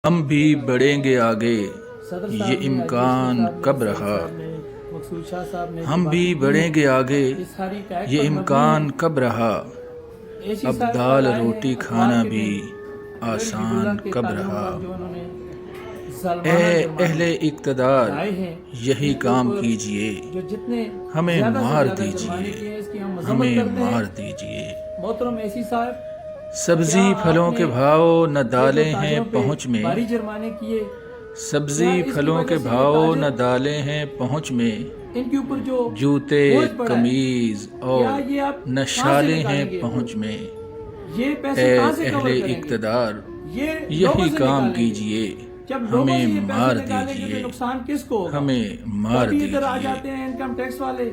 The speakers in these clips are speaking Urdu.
ہم بھی بڑھیں گے آگے، یہ امکان کب رہا؟ ہم بھی بڑھیں گے آگے، یہ امکان کب رہا؟ اب دال روٹی کھانا بھی آسان کب رہا؟ اے اہل اقتدار یہی کام کیجئے، ہمیں مار دیجئے، ہمیں مار دیجئے۔ محترم ایسی صاحب، سبزی پھلوں کے بھاؤ نہ دالیں ہیں پہنچ میں، بھاری جرمانے کیے، سبزی پھلوں کے بھاؤ نہ دالیں ہیں پہنچ میں، ان کے اوپر جو جوتے بوجھ پڑا ہے، قمیض اور یہ آپ نہ کہاں سے شالیں ہیں نکالیں گے؟ پہنچ میں۔ یہ پیسے اے کہاں سے اہل کور کریں گے؟ اقتدار یہ یہی لوگوں سے کام نکالیں گے۔ کیجئے، جب لوگوں ہمیں سے یہ مار پیسے نکالیں گے تو دیجئے، نقصان کس کو ہوگا؟ ہمیں مار کبھی ادھر آ دیجئے۔ جاتے ہیں انکم ٹیکس والے،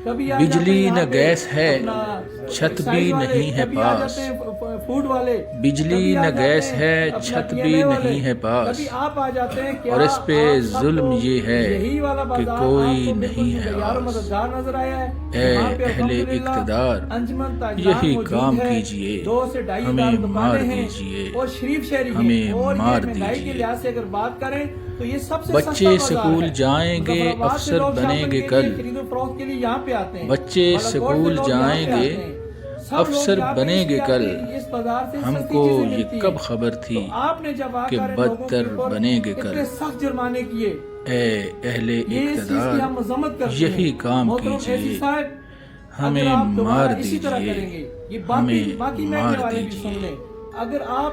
کبھی آ جاتے ہیں بجلی یہاں نہ پہ گیس ہے، اپنا چھت ایکسائز بھی والے، نہیں ہے کبھی آ پاس۔ جاتے ہیں فوڈ والے، بجلی کبھی آ نہ جاتے گیس ہیں ہے، اپنا چھت TMA بھی والے، نہیں ہے پاس، کبھی آپ آ جاتے ہیں۔ کیا اور اس پہ آپ سب ظلم کو یہ ہے یہی والا کہ بازار کوئی آپ کو بالکل نہیں ہے معیار و آس۔ مددگار نظر آیا ہے؟ اے یہاں پہ اہل الحمدللہ اقتدار انجمن تاجران یہی موجود کام ہے، کیجئے، 2 سے 2.5 ہمیں ہزار مار دکانیں ہیں دیجئے، اور شریف شہری ہیں، ہمیں اور یہ مار مہنگائی کے دیجئے۔ لحاظ سے اگر بات کریں تو یہ سب سے سستا بچے بازار سکول ہے۔ جائیں گے، مظفر آباد سے افسر لوگ بنیں شاپنگ گے کے کل۔ لیے، خرید و فروخت کے لیے یہاں پہ آتے ہیں۔ بچے بالاکوٹ سے سکول لوگ یہاں جائیں پہ گے، آتے ہیں۔ سب لوگ افسر یہاں پہ بنیں اس گے لیے کل۔ آتے ہیں، اس بازار سے ہم سستی کو چیزیں یہ ملتی کب ہیں۔ خبر تھی تو آپ نے جب آ کہ کر لوگوں کے بدتر اوپر بنیں گے کل؟ اتنے سخت جرمانے کیے، اے اہل یہ اس چیز کی اقتدار ہم مذمت کرتے ہیں۔ یہی کام محترم ایسی کیجئے، صاحب، ہمیں اگر آپ مار دوبارہ اسی طرح دیجئے، کریں گے، یہ ہمیں باقی مار میڈیا والے بھی سن دیجئے۔ لیں، اگر آپ